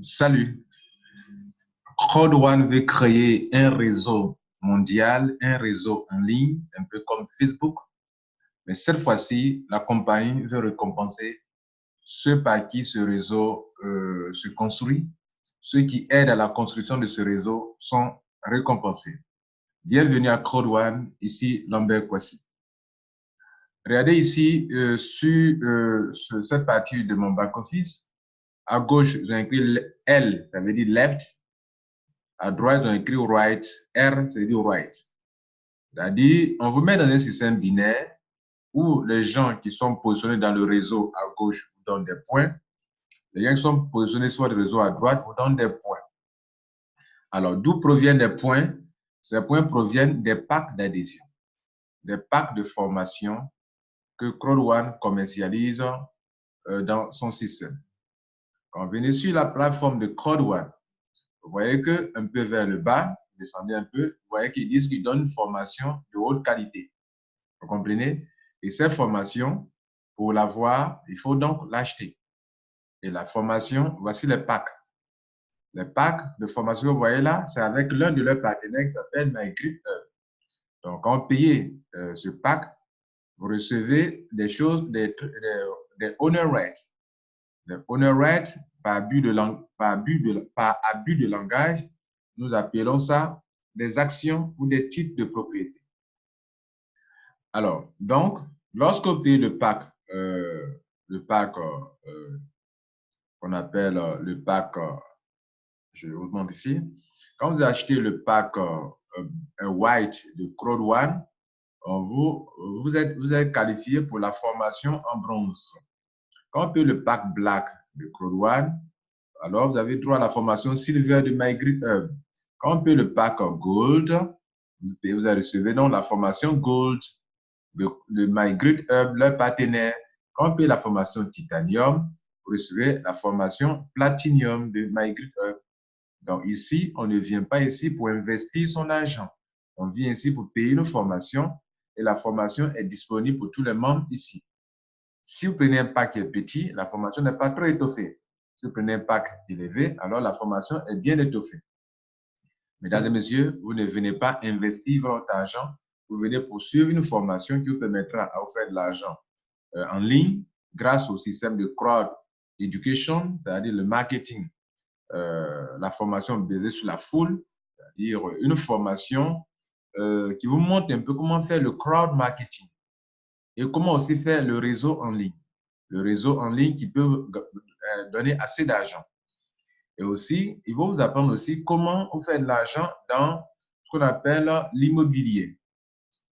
Salut. Crowd One veut créer un réseau mondial, un réseau en ligne, un peu comme Facebook. Mais cette fois-ci, la compagnie veut récompenser ceux par qui ce réseau se construit. Ceux qui aident à la construction de ce réseau sont récompensés. Bienvenue à Crowd One, ici Lambert Kwasi. Regardez ici sur cette partie de mon back-office. À gauche, j'ai écrit L, ça veut dire left. À droite, on écrit right. R, ça veut dire right. C'est-à-dire, on vous met dans un système binaire où les gens qui sont positionnés dans le réseau à gauche vous donnent des points. Les gens qui sont positionnés sur le réseau à droite vous donnent des points. Alors, d'où proviennent les points? Ces points proviennent des packs d'adhésion, des packs de formation que Crowd One commercialise dans son système. Quand vous venez sur la plateforme de Crowd One, vous voyez qu'un peu vers le bas, descendez un peu, vous voyez qu'ils disent qu'ils donnent une formation de haute qualité. Vous comprenez? Et cette formation, pour l'avoir, il faut donc l'acheter. Et la formation, voici les packs. Les packs de formation que vous voyez là, c'est avec l'un de leurs partenaires qui s'appelle MyGripHub. Donc, quand vous payez ce pack, vous recevez des choses, des honor rates. Les honor rates, par abus de langage, nous appelons ça des actions ou des titres de propriété. Alors, donc, lorsque vous payez le pack qu'on appelle le pack, je vous montre ici, quand vous achetez le pack white de Crowd One, vous êtes qualifié pour la formation en bronze. Quand vous payez le pack black de Crowd One, alors vous avez droit à la formation silver de MyGripHub. Quand vous payez le pack gold, vous allez recevoir donc la formation gold de MyGripHub, leur partenaire. Quand on paye la formation Titanium, vous recevez la formation Platinum de MyGripHub. Donc ici, on ne vient pas ici pour investir son argent. On vient ici pour payer une formation et la formation est disponible pour tous les membres ici. Si vous prenez un pack qui est petit, la formation n'est pas trop étoffée. Si vous prenez un pack élevé, alors la formation est bien étoffée. Mesdames et messieurs, vous ne venez pas investir votre argent, vous venez poursuivre une formation qui vous permettra à vous faire de l'argent en ligne grâce au système de crowd education, c'est-à-dire le marketing, la formation basée sur la foule, c'est-à-dire une formation qui vous montre un peu comment faire le crowd marketing et comment aussi faire le réseau en ligne. Le réseau en ligne qui peut donner assez d'argent. Et aussi, ils vont vous apprendre aussi comment vous faire de l'argent dans ce qu'on appelle l'immobilier.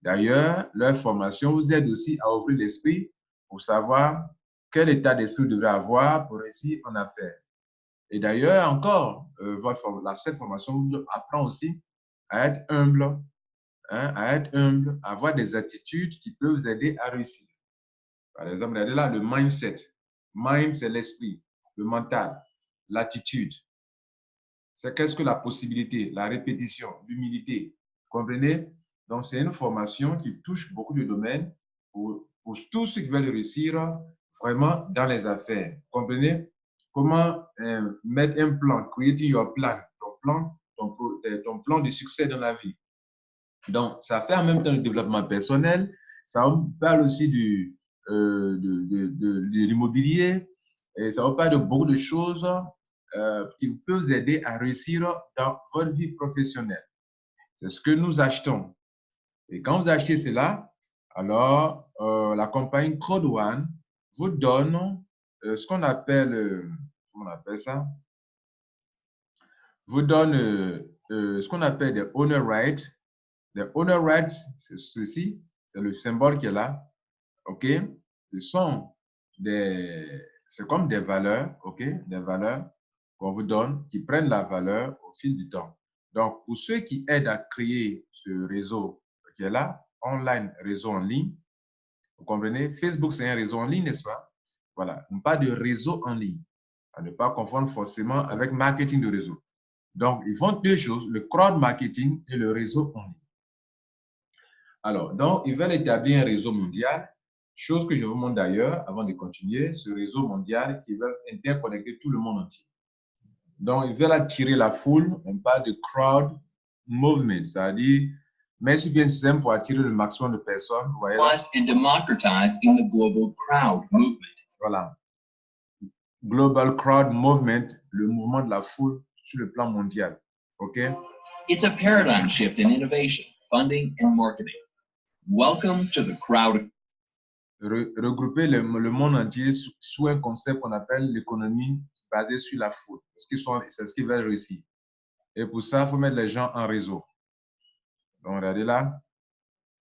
D'ailleurs, leur formation vous aide aussi à ouvrir l'esprit pour savoir quel état d'esprit vous devrez avoir pour réussir en affaires. Et d'ailleurs, encore, cette formation vous apprend aussi à être humble, à avoir des attitudes qui peuvent vous aider à réussir. Par exemple, regardez là le mindset. Mind, c'est l'esprit, le mental, l'attitude. C'est qu'est-ce que la possibilité, la répétition, l'humilité. Vous comprenez? Donc, c'est une formation qui touche beaucoup de domaines pour tous ceux qui veulent réussir vraiment dans les affaires. Vous comprenez? Comment mettre un plan, creating your plan, ton plan de succès dans la vie. Donc, ça fait en même temps le développement personnel, ça parle aussi de l'immobilier, et ça vous parle de beaucoup de choses qui peuvent vous aider à réussir dans votre vie professionnelle. C'est ce que nous achetons. Et quand vous achetez cela, alors la compagnie Crowd One vous donne ce qu'on appelle, comment on appelle ça? Vous donne ce qu'on appelle des owner rights. Les owner rights, c'est ceci, c'est le symbole qui est là. OK? C'est comme des valeurs, OK? Des valeurs qu'on vous donne qui prennent la valeur au fil du temps. Donc, pour ceux qui aident à créer ce réseau qui est là, online, réseau en ligne, vous comprenez? Facebook, c'est un réseau en ligne, n'est-ce pas? Voilà, on parle de réseau en ligne. À ne pas confondre forcément avec marketing de réseau. Donc, ils font deux choses, le crowd marketing et le réseau en ligne. Alors, donc, ils veulent établir un réseau mondial, chose que je vous montre d'ailleurs avant de continuer, ce réseau mondial qui veut interconnecter tout le monde entier. Donc, ils veulent attirer la foule. On parle de crowd movement, c'est-à-dire, mais c'est bien simple pour attirer le maximum de personnes. Vous voyez là? And democratized in the global crowd movement. Voilà. Global crowd movement, le mouvement de la foule sur le plan mondial. OK? It's a paradigm shift in innovation, funding, and marketing. Welcome to the crowd. Regrouper le monde entier sous un concept qu'on appelle l'économie basée sur la foule. C'est ce qu'ils veulent réussir. Et pour ça, il faut mettre les gens en réseau. Donc, regardez là.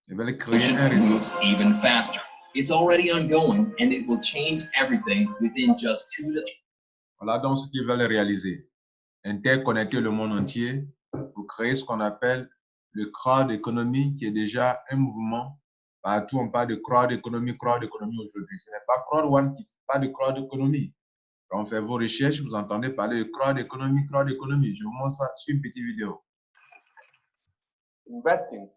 Ils veulent créer un réseau. Even faster. It's already ongoing and it will change everything within just 2 to... Voilà donc ce qu'ils veulent réaliser. Interconnecter le monde entier pour créer ce qu'on appelle le crowd economy, qui est déjà un mouvement. Partout, on parle de crowd economy aujourd'hui. Ce n'est pas crowd one qui parle de crowd economy. Quand on fait vos recherches, vous entendez parler de crowd economy. Je vous montre ça sur une petite vidéo. Investing.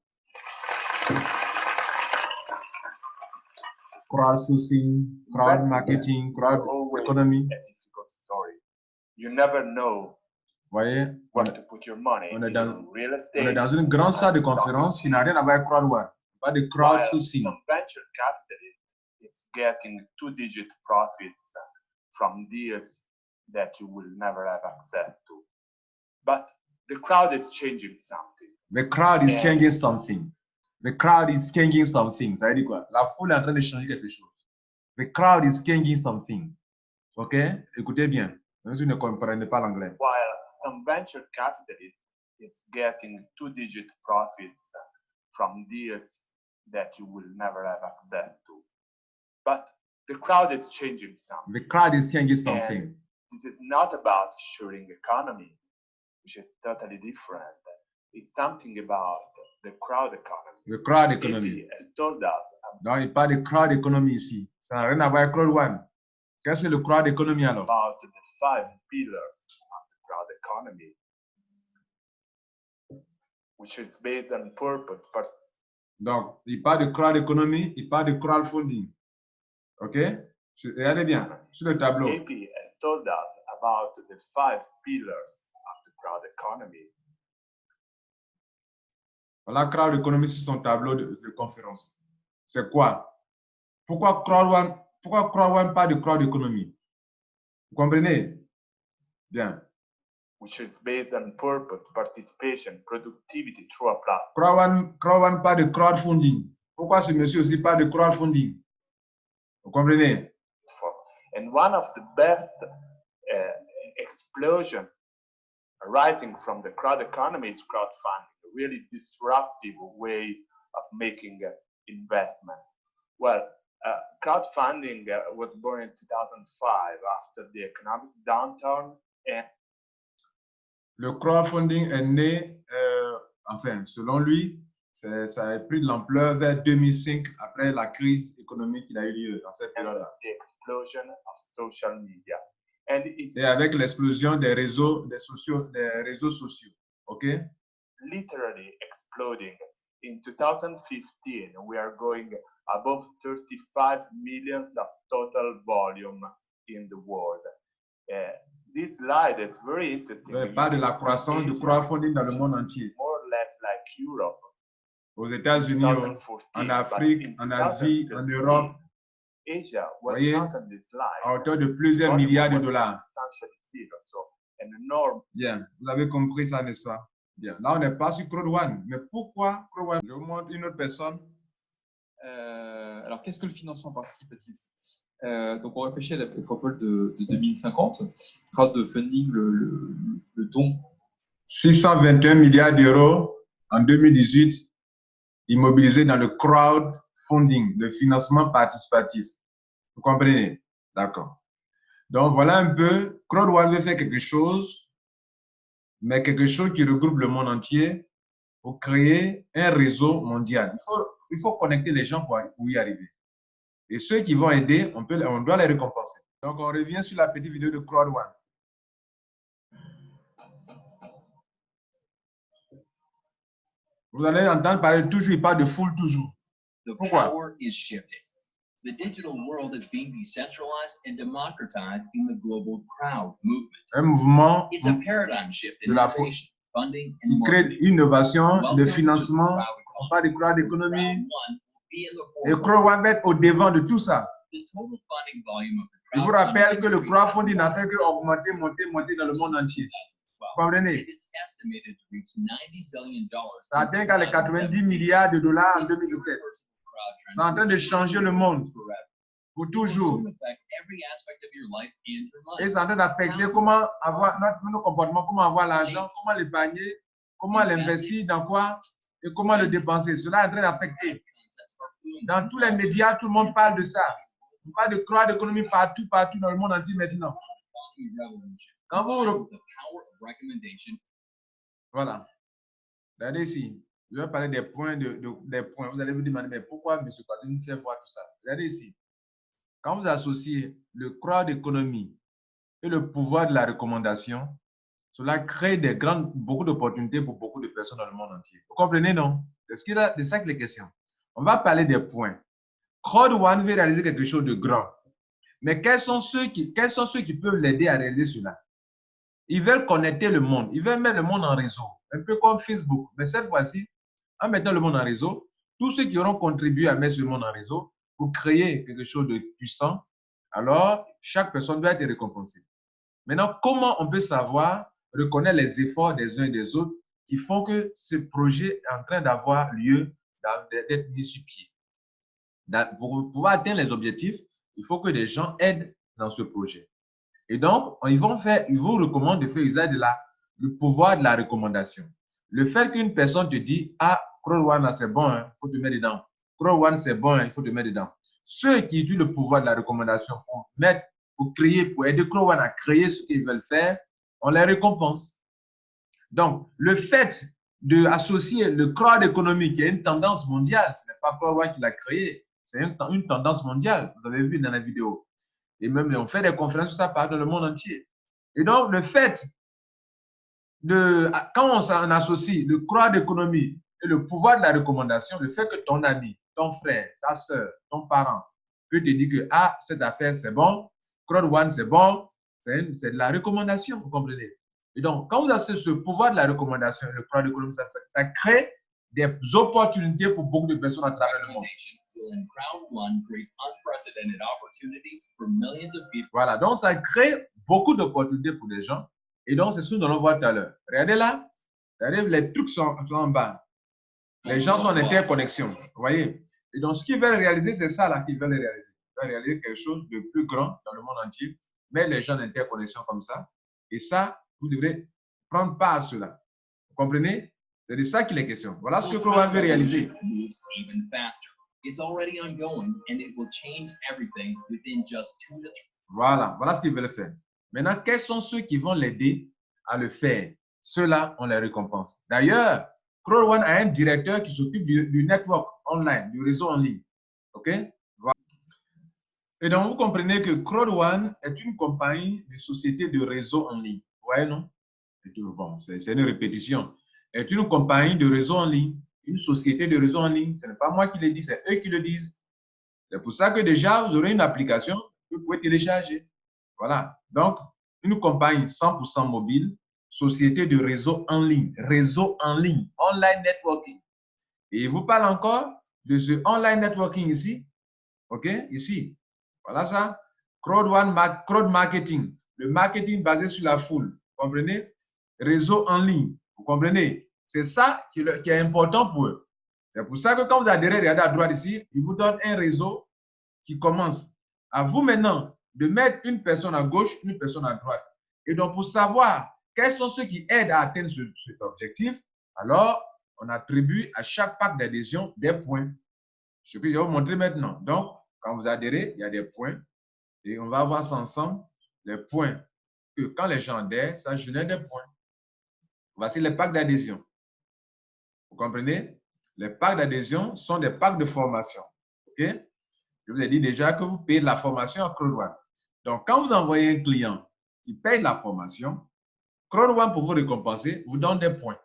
Crowdsourcing, crowd marketing, crowd economy. A difficult story. You never know Voyez, where to put your money. on est dans une grande salle de conférence qui n'a rien à voir avec crowd one. Pas de crowdsourcing. Some venture capitalists is getting 2-digit profits from deals that you will never have access to. But the crowd is changing something. The crowd is changing something. The crowd is changing something. Ça veut dire quoi? La foule est en train de changer quelque chose. The crowd is changing something. OK? Écoutez bien. Même si vous ne comprenez pas l'anglais. While some venture capitalists is getting 2-digit profits from deals that you will never have access to. But the crowd is changing something. The crowd is changing something. And this is not about sharing economy, which is totally different. It's something about the crowd economy. The crowd economy. AP has told us. Non, il parle de crowd economy ici. Ça n'a rien à voir avec crowd one. Qu'est-ce que le crowd economy alors? About the 5 pillars of the crowd economy, which is based on purpose. But donc, il parle de crowd economy, il parle de crowdfunding. OK? Regardez bien sur le tableau. AP has told us about the 5 pillars of the crowd economy. Voilà, crowd economy sur son tableau de conférence. C'est quoi? Pourquoi crowd one parle de crowd economy? Vous comprenez? Bien. Which is based on purpose, participation, productivity through a platform. Crowd one parle de crowdfunding. Pourquoi ce monsieur aussi parle de crowdfunding? Vous comprenez? And one of the best explosions arising from the crowd economy is crowdfunding, a really disruptive way of making investment. Well, crowdfunding was born in 2005 after the economic downturn. And le crowdfunding est né, enfin, selon lui, ça a pris de l'ampleur vers 2005 après la crise économique qui a eu lieu dans cette période-là. The explosion of social media. And et avec l'explosion des réseaux sociaux. OK? Literally exploding. In 2015, we are going above 35 millions of total volume in the world. This slide is very interesting. Je parle de la croissance du crowdfunding dans le monde entier. More or less like Europe. Aux États-Unis, en Afrique, en Asie, en Europe. Asia was voyez, not on this slide. À hauteur de plusieurs milliards de dollars. An enormous. Bien, vous avez compris ça, n'est-ce pas? Bien, là on n'est pas sur Crowd One. Mais pourquoi Crowd One? Je vous montre une autre personne. Alors, qu'est-ce que le financement participatif? Donc, on réfléchit à la métropole de 2050. Crowdfunding, le don. 621 milliards d'euros en 2018 immobilisés dans le crowdfunding, le financement participatif. Vous comprenez? D'accord. Donc, voilà un peu. Crowd One veut faire quelque chose, mais quelque chose qui regroupe le monde entier pour créer un réseau mondial. Il faut connecter les gens pour y arriver. Et ceux qui vont aider, on doit les récompenser. Donc, on revient sur la petite vidéo de Crowd One. Vous allez entendre parler toujours, il parle de foule toujours. The Pourquoi? power is shifting. The digital world is being decentralized and democratized in the global crowd movement. Un mouvement It's a paradigm shift in de la innovation, funding, and qui crée marketing. innovation, Welcome de to the financement. crowd On parle de crowd economy. economy. Crowd one will be in the Et forefront. Crowd One va être au devant de tout ça. The total funding volume of the Je vous crowdfunding rappelle que le industry crowdfunding n'a has fait qu'augmenter, monter dans le monde entier. Vous comprenez? It is estimated to reach $90 billion. Ça atteint qu'à les 90 milliards de dollars en 2017. C'est en train de changer le monde pour toujours. Et c'est en train d'affecter comment avoir notre comportement, comment avoir l'argent, comment l'épargner, comment l'investir, dans quoi et comment le dépenser. Cela est en train d'affecter. Dans tous les médias, tout le monde parle de ça. On parle de crowd economy partout dans le monde entier maintenant. Quand vous... Voilà. Regardez ici. Je vais parler des points. Des points. Vous allez vous demander, mais pourquoi M. Kwadin sait voir tout ça? Regardez ici. Quand vous associez le crowd economy et le pouvoir de la recommandation, cela crée beaucoup d'opportunités pour beaucoup de personnes dans le monde entier. Vous comprenez, non? C'est ça que les questions. On va parler des points. Crowd One veut réaliser quelque chose de grand. Mais quels sont ceux qui peuvent l'aider à réaliser cela? Ils veulent connecter le monde. Ils veulent mettre le monde en réseau. Un peu comme Facebook. Mais cette fois-ci, en mettant le monde en réseau, tous ceux qui auront contribué à mettre le monde en réseau pour créer quelque chose de puissant, alors chaque personne doit être récompensée. Maintenant, comment on peut savoir, reconnaître les efforts des uns et des autres qui font que ce projet est en train d'avoir lieu, d'être mis sur pied? Pour pouvoir atteindre les objectifs, il faut que les gens aident dans ce projet. Et donc, ils vous recommandent de faire usage du pouvoir de la recommandation. Le fait qu'une personne te dit, ah, Crowd One, c'est bon, il faut te mettre dedans. Crowd One, c'est bon, il faut te mettre dedans. Ceux qui utilisent le pouvoir de la recommandation pour aider Crowd One à créer ce qu'ils veulent faire, on les récompense. Donc, le fait d'associer le crowd economy, qui est une tendance mondiale, ce n'est pas Crowd One qui l'a créé, c'est une tendance mondiale, vous avez vu dans la vidéo. Et même, on fait des conférences sur ça partout dans le monde entier. Et donc, le fait quand on associe le crowd economy et le pouvoir de la recommandation, le fait que ton ami, ton frère, ta soeur, ton parent peut te dire que ah, cette affaire c'est bon, Crowd One c'est bon, c'est de la recommandation, vous comprenez? Et donc, quand vous associez ce pouvoir de la recommandation et le crowd economy, ça crée des opportunités pour beaucoup de personnes à travers le monde. Voilà, donc ça crée beaucoup d'opportunités pour les gens. Et donc, c'est ce que nous allons voir tout à l'heure. Regardez là, regardez, les trucs sont en bas. Les gens sont en interconnexion. Vous voyez? Et donc, ce qu'ils veulent réaliser, c'est ça là qu'ils veulent réaliser. Ils veulent réaliser quelque chose de plus grand dans le monde entier, mais les gens en interconnexion comme ça. Et ça, vous devrez prendre part à cela. Vous comprenez? C'est de ça qu'il est question. Voilà ce que Crowd One veut réaliser. Voilà ce qu'ils veulent faire. Maintenant, quels sont ceux qui vont l'aider à le faire? Ceux-là, on les récompense. D'ailleurs, Crowd One a un directeur qui s'occupe du network online, du réseau en ligne. OK? Voilà. Et donc, vous comprenez que Crowd One est une compagnie de société de réseau en ligne. Vous voyez, non? Bon, c'est une répétition. Est une compagnie de réseau en ligne, une société de réseau en ligne. Ce n'est pas moi qui le dis, c'est eux qui le disent. C'est pour ça que déjà, vous aurez une application que vous pouvez télécharger. Voilà. Donc, une compagnie 100% mobile, société de réseau en ligne, online networking. Et il vous parle encore de ce online networking ici. OK? Ici. Voilà ça. Crowd marketing. Le marketing basé sur la foule. Vous comprenez? Réseau en ligne. Vous comprenez? C'est ça qui est important pour eux. C'est pour ça que quand vous adhérez, regardez à droite ici, ils vous donnent un réseau qui commence. À vous maintenant de mettre une personne à gauche, une personne à droite. Et donc, pour savoir quels sont ceux qui aident à atteindre cet objectif, alors, on attribue à chaque pack d'adhésion des points. Ce que je vais vous montrer maintenant. Donc, quand vous adhérez, il y a des points. Et on va voir ça ensemble, les points. Que quand les gens adhèrent, ça génère des points. Voici les packs d'adhésion. Vous comprenez? Les packs d'adhésion sont des packs de formation. OK? Je vous ai dit déjà que vous payez de la formation à Crowd One. Donc, quand vous envoyez un client qui paye la formation, Crowd One, pour vous récompenser, vous donne des points.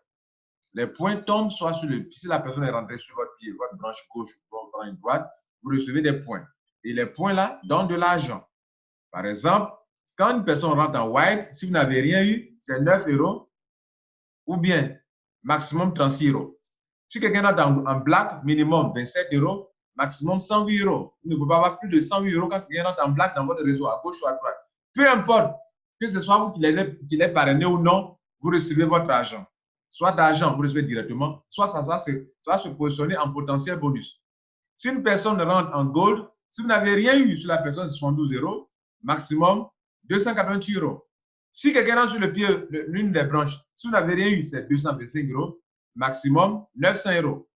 Les points tombent soit sur si la personne est rentrée sur votre pied, votre branche gauche, votre branche droite, vous recevez des points. Et les points là donnent de l'argent. Par exemple, quand une personne rentre en white, si vous n'avez rien eu, c'est 9 euros ou bien maximum 36 euros. Si quelqu'un rentre en black, minimum 27 euros, maximum 108 euros. Vous ne pouvez pas avoir plus de 108 euros quand quelqu'un rentre en black dans votre réseau, à gauche ou à droite. Peu importe, que ce soit vous qui l'ayez parrainé ou non, vous recevez votre argent. Soit d'argent, vous recevez directement, soit ça va se positionner en potentiel bonus. Si une personne rentre en gold, si vous n'avez rien eu sur la personne, c'est 72 euros, maximum 288 euros. Si quelqu'un rentre sur le pied, l'une des branches, si vous n'avez rien eu, c'est 225 euros, maximum 900 euros.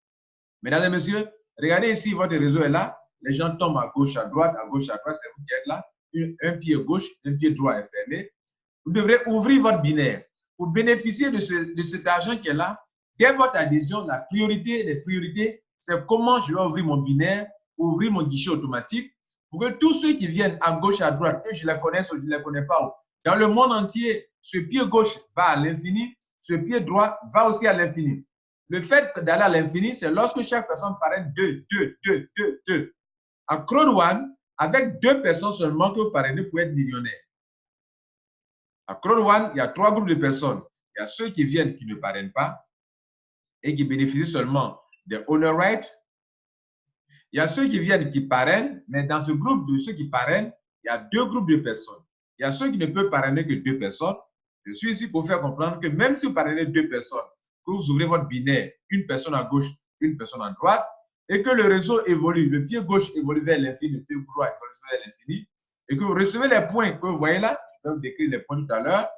Mesdames et messieurs, regardez ici, votre réseau est là, les gens tombent à gauche, à droite, c'est vous qui êtes là, un pied gauche, un pied droit est fermé. Vous devrez ouvrir votre binaire. Pour bénéficier de cet argent qui est là, dès votre adhésion, la priorité des priorités, c'est comment je vais ouvrir mon binaire, ouvrir mon guichet automatique, pour que tous ceux qui viennent à gauche, à droite, que je les connaisse ou je ne les connais pas, dans le monde entier, ce pied gauche va à l'infini, ce pied droit va aussi à l'infini. Le fait d'aller à l'infini, c'est lorsque chaque personne parraine 2. En Crowd One, avec 2 personnes seulement que vous parrainez pour être millionnaire. À Crowd One, il y a 3 groupes de personnes. Il y a ceux qui viennent qui ne parrainent pas et qui bénéficient seulement des honor rights. Il y a ceux qui viennent qui parrainent, mais dans ce groupe de ceux qui parrainent, il y a 2 groupes de personnes. Il y a ceux qui ne peuvent parrainer que 2 personnes. Je suis ici pour faire comprendre que même si vous parrainez 2 personnes, que vous ouvrez votre binaire, une personne à gauche, une personne à droite, et que le réseau évolue, le pied gauche évolue vers l'infini, le pied droit évolue vers l'infini, et que vous recevez les points que vous voyez là, je vais vous décrire les points tout à l'heure,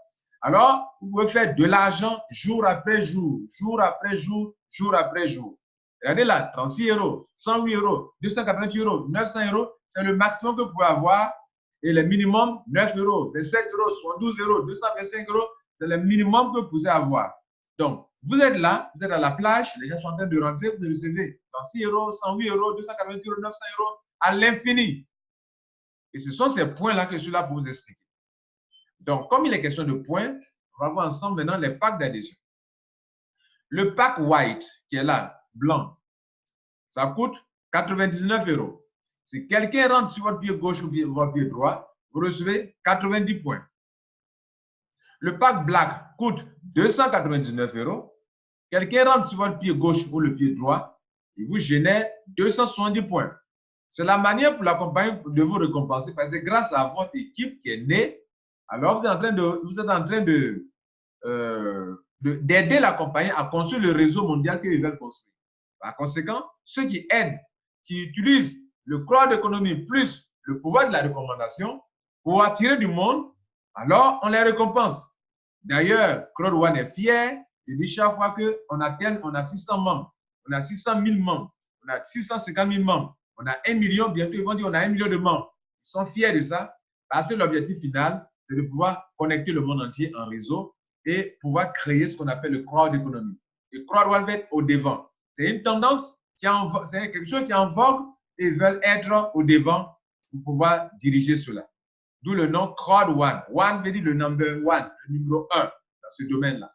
alors vous pouvez faire de l'argent jour après jour, jour après jour, jour après jour. Regardez là, 36 euros, 108 euros, 288 euros, 900 euros, c'est le maximum que vous pouvez avoir. Et le minimum, 9 euros, 27 euros, 72 euros, 225 euros, c'est le minimum que vous pouvez avoir. Donc, vous êtes là, vous êtes à la plage, les gens sont en train de rentrer, vous recevez 36 euros, 108 euros, 280 euros, 900 euros, à l'infini. Et ce sont ces points-là que je suis là pour vous expliquer. Donc, comme il est question de points, on va voir ensemble maintenant les packs d'adhésion. Le pack white, qui est là, blanc, ça coûte 99 euros. Si quelqu'un rentre sur votre pied gauche ou votre pied droit, vous recevez 90 points. Le pack black coûte 299 euros. Quelqu'un rentre sur votre pied gauche ou le pied droit, il vous génère 270 points. C'est la manière pour la compagnie de vous récompenser parce que grâce à votre équipe qui est née, alors vous êtes en train d'aider la compagnie à construire le réseau mondial qu'ils veulent construire. Par conséquent, ceux qui aident, qui utilisent le crowd economy plus le pouvoir de la recommandation pour attirer du monde, alors on les récompense. D'ailleurs, Crowd One est fier. Je dis chaque fois qu'on a 600 membres, on a 600 000 membres, on a 650 000 membres, on a 1 million, bientôt ils vont dire on a 1 million de membres. Ils sont fiers de ça parce que l'objectif final, c'est de pouvoir connecter le monde entier en réseau et pouvoir créer ce qu'on appelle le crowd economy. Et Crowd One va être au devant. C'est une tendance, c'est quelque chose qui est en vogue et ils veulent être au devant pour pouvoir diriger cela. D'où le nom Crowd One. One veut dire le number one, le numéro 1 dans ce domaine-là.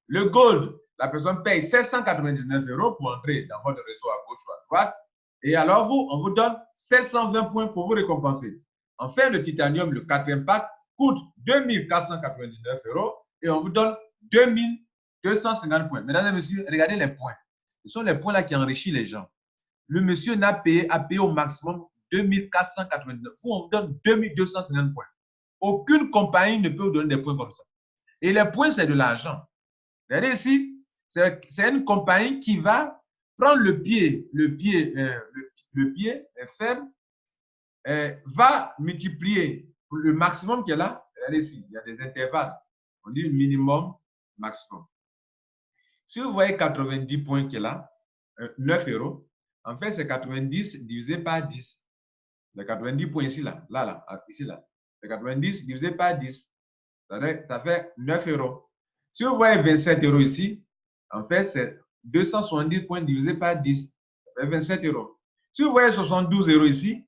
Le gold, la personne paye 799 euros pour entrer dans votre réseau à gauche ou à droite. Et alors, on vous donne 720 points pour vous récompenser. Enfin, le titanium, le 4e pack, coûte 2499 euros et on vous donne 2250 points. Mesdames et messieurs, regardez les points. Ce sont les points là qui enrichissent les gens. Le monsieur a payé au maximum 2499. Vous, on vous donne 2250 points. Aucune compagnie ne peut vous donner des points comme ça. Et les points, c'est de l'argent. Regardez ici, c'est une compagnie qui va prendre le pied faible, va multiplier le maximum qui est là. Regardez ici, il y a des intervalles. On dit minimum, maximum. Si vous voyez 90 points qui est là, 9 euros, en fait, c'est 90 divisé par 10. Les 90 points ici, là, ici, là. Les 90 divisé par 10, ça fait 9 euros. Si vous voyez 27 euros ici, en fait, c'est 270 points divisé par 10, ça fait 27 euros. Si vous voyez 72 euros ici,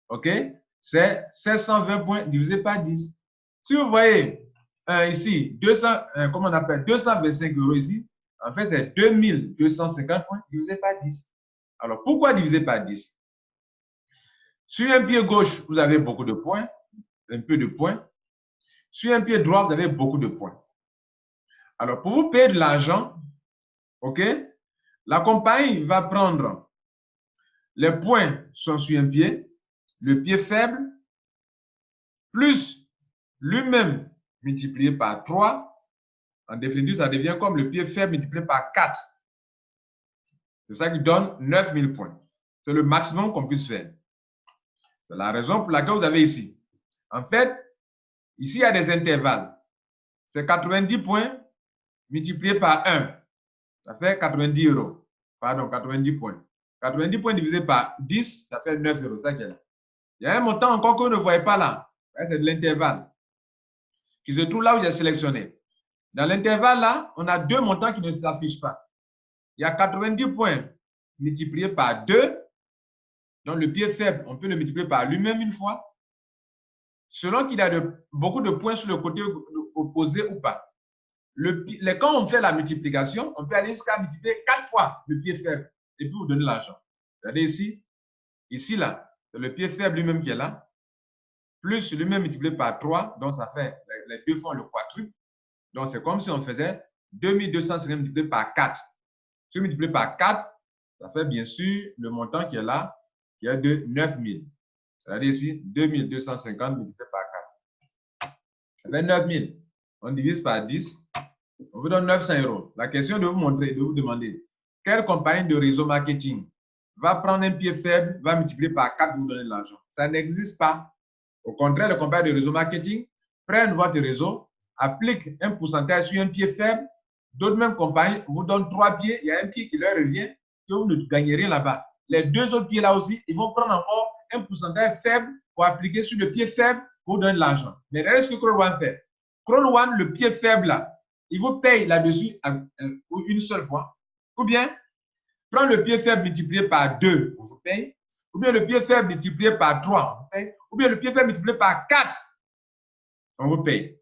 ok, c'est 720 points divisé par 10. Si vous voyez ici, 225 euros ici, en fait, c'est 2250 points divisé par 10. Alors, pourquoi diviser par 10? Sur un pied gauche, vous avez beaucoup de points, un peu de points. Sur un pied droit, vous avez beaucoup de points. Alors, pour vous payer de l'argent, OK, la compagnie va prendre les points sont sur un pied, le pied faible, plus lui-même multiplié par 3. En définitive, ça devient comme le pied faible multiplié par 4. C'est ça qui donne 9000 points. C'est le maximum qu'on puisse faire. C'est la raison pour laquelle vous avez ici. En fait, ici, il y a des intervalles. C'est 90 points multiplié par 1. Ça fait 90 €. Pardon, 90 points. 90 points divisé par 10, ça fait 9 €. Ça qui est là. Il y a un montant encore que vous ne voyez pas là. C'est de l'intervalle qui se trouve là où j'ai sélectionné. Dans l'intervalle là, on a deux montants qui ne s'affichent pas. Il y a 90 points multipliés par 2. Donc, le pied faible, on peut le multiplier par lui-même une fois. Selon qu'il y a beaucoup de points sur le côté opposé ou pas. Quand on fait la multiplication, on peut aller jusqu'à multiplier 4 fois le pied faible et puis vous donner l'argent. Regardez ici. Ici, là, c'est le pied faible lui-même qui est là. Plus lui-même multiplié par 3. Donc, ça fait les deux fois le quadruple. Donc, c'est comme si on faisait 2250 multiplié par 4. Si on multiplie par 4, ça fait bien sûr le montant qui est là, qui est de 9000. Regardez ici, 2250 multiplié par 4. Ça fait 9000. On divise par 10. On vous donne 900 €. La question de vous montrer, de vous demander, quelle compagnie de réseau marketing va prendre un pied faible, va multiplier par 4 pour vous donner de l'argent? Ça n'existe pas. Au contraire, les compagnies de réseau marketing prennent votre réseau, appliquent un pourcentage sur un pied faible. D'autres mêmes compagnies vous donnent 3 pieds, il y a un pied qui leur revient, que vous ne gagnez rien là-bas. Les 2 autres pieds là aussi, ils vont prendre encore un pourcentage faible pour appliquer sur le pied faible pour vous donner de l'argent. Mais regardez ce que Crowd One fait. Crowd One, le pied faible là, il vous paye là-dessus une seule fois. Ou bien, prendre le pied faible multiplié par 2, on vous paye. Ou bien le pied faible multiplié par 3, on vous paye. Ou bien le pied faible multiplié par 4, on vous paye.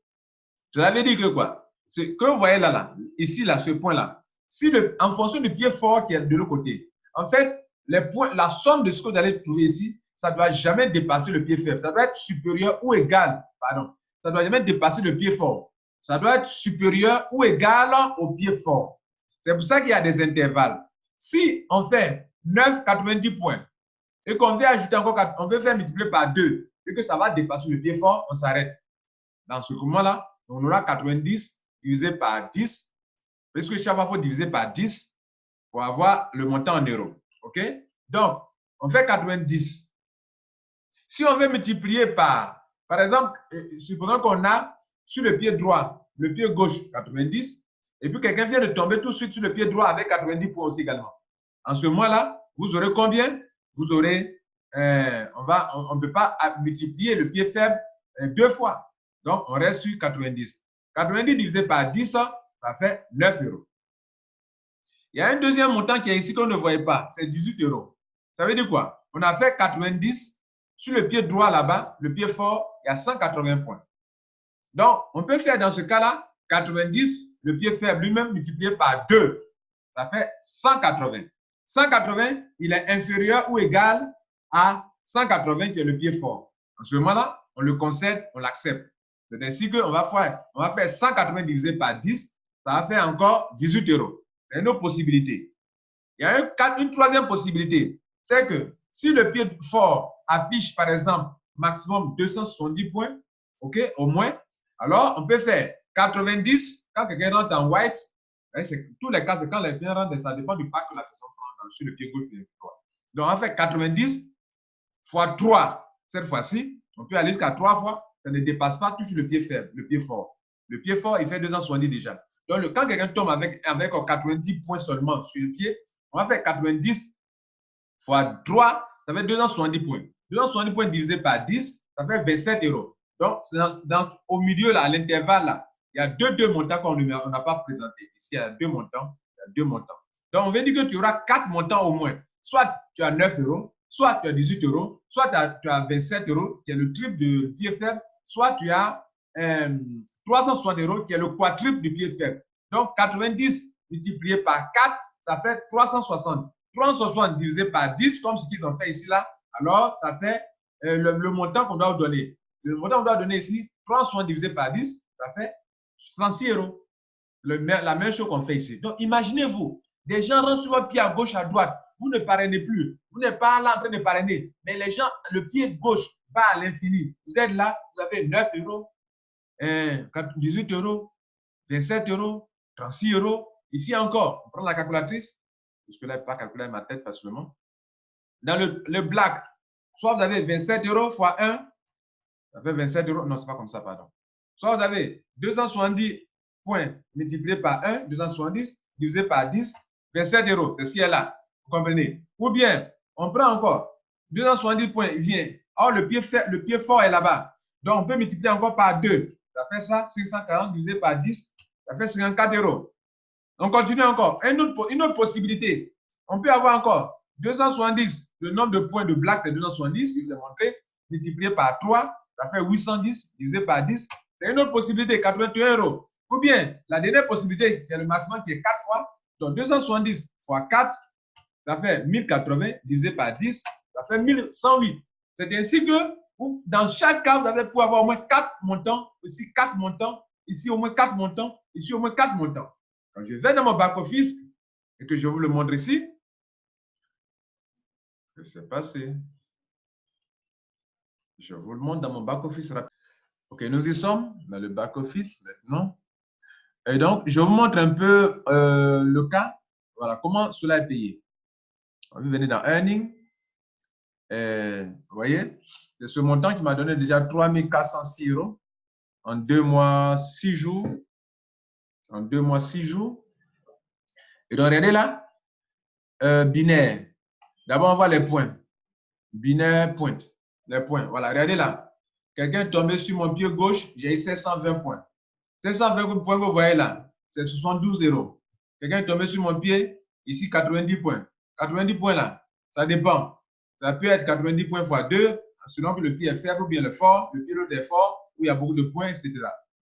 Ça veut dire que quoi? Ce que vous voyez là, ici, là, ce point-là, si en fonction du pied fort qui est de l'autre côté, en fait, les points, la somme de ce que vous allez trouver ici, ça ne doit jamais dépasser le pied faible. Ça doit être supérieur ou égal, pardon, ça ne doit jamais dépasser le pied fort. Ça doit être supérieur ou égal au pied fort. C'est pour ça qu'il y a des intervalles. Si on fait 90 points et qu'on veut ajouter encore 4, on veut faire multiplier par 2 et que ça va dépasser le pied fort, on s'arrête. Dans ce moment-là, on aura 90 divisé par 10, parce que chaque fois, il faut diviser par 10 pour avoir le montant en euros. OK? Donc, on fait 90. Si on veut multiplier par exemple, supposons qu'on a sur le pied droit, le pied gauche, 90, et puis quelqu'un vient de tomber tout de suite sur le pied droit avec 90 points aussi également. En ce moment-là, vous aurez combien? Vous aurez, on ne peut pas multiplier le pied faible 2 fois. Donc, on reste sur 90. 90 divisé par 10, ça fait 9 €. Il y a un deuxième montant qui est ici qu'on ne voyait pas, c'est 18 €. Ça veut dire quoi? On a fait 90 sur le pied droit là-bas, le pied fort, il y a 180 points. Donc, on peut faire dans ce cas-là 90, le pied faible lui-même multiplié par 2. Ça fait 180. 180, il est inférieur ou égal à 180 qui est le pied fort. En ce moment-là, on le concède, on l'accepte. C'est ainsi qu'on va faire 180 divisé par 10, ça va faire encore 18 €. C'est une autre possibilité. Il y a une troisième possibilité, c'est que si le pied fort affiche par exemple maximum 270 points, ok, au moins, alors on peut faire 90, quand quelqu'un rentre en white, tous les cas, c'est quand les clients rentrent, ça dépend du pack que la personne prend sur le pied gauche et le pied droit. Donc on fait 90 fois 3, cette fois-ci, on peut aller jusqu'à 3 fois, ça ne dépasse pas toujours le pied faible, le pied fort. Le pied fort, il fait 270 déjà. Donc, quand quelqu'un tombe avec 90 points seulement sur le pied, on va faire 90 fois 3, ça fait 270 points. 270 points divisé par 10, ça fait 27 €. Donc, au milieu, là, à l'intervalle, là, il y a deux montants qu'on n'a pas présentés. Ici, il y a deux montants. Donc, on veut dire que tu auras 4 montants au moins. Soit tu as 9 €, soit tu as 18 €, soit tu as 27 €, qui est le triple de pied faible, soit tu as 360 € qui est le quadruple du pied faible. Donc, 90 multiplié par 4, ça fait 360. 360 divisé par 10, comme ce qu'ils ont fait ici, là, alors ça fait le montant qu'on doit vous donner. Le montant qu'on doit donner ici, 3,60 divisé par 10, ça fait 36 €. La même chose qu'on fait ici. Donc, imaginez-vous, des gens rentrent sur votre pied à gauche, à droite. Vous ne parrainez plus. Vous n'êtes pas là en train de parrainer. Mais les gens, le pied gauche va à l'infini. Vous êtes là, vous avez 9 €, 18 €, 27 €, 36 €. Ici encore, on prend la calculatrice, parce que là, je ne peux pas calculer ma tête facilement. Dans le black, soit vous avez 27 € fois 1, ça fait 27 €. Non, ce n'est pas comme ça, pardon. Soit vous avez 270 points multipliés par 1, 270 divisé par 10, 27 €. C'est ce qui est là. Vous comprenez? Ou bien, on prend encore 270 points, il vient. Or, le pied fort est là-bas. Donc, on peut multiplier encore par 2. Ça fait ça, 640 divisé par 10, ça fait 54 €. On continue encore. Une autre possibilité. On peut avoir encore 270, le nombre de points de black, c'est 270, je vous ai montré, multiplié par 3, ça fait 810 divisé par 10. C'est une autre possibilité, 81 €. Ou bien, la dernière possibilité, c'est le maximum qui est 4 fois. Donc, 270 fois 4, ça fait 1080 divisé par 10, ça fait 1108. C'est ainsi que, dans chaque cas, vous allez pouvoir avoir au moins 4 montants, ici 4 montants, ici au moins 4 montants, ici au moins 4 montants. Quand je vais dans mon back-office et que je vous le montre ici, que c'est passé. Je vous le montre dans mon back-office rapide. OK, nous y sommes dans le back-office maintenant. Et donc, je vous montre un peu le cas. Voilà, comment cela est payé. Vous venez dans Earning. Vous voyez, c'est ce montant qui m'a donné déjà 3406 € en 2 mois, 6 jours. En 2 mois, 6 jours. Et donc, regardez là, binaire. D'abord, on voit les points. Binaire, point. Les points. Voilà, regardez là. Quelqu'un est tombé sur mon pied gauche, j'ai eu 720 points. 720 points que vous voyez là, c'est 72 €. Quelqu'un est tombé sur mon pied, ici 90 points. 90 points là, ça dépend. Ça peut être 90 points fois 2, selon que le pied est faible ou bien le fort, le pied est fort, où il y a beaucoup de points, etc.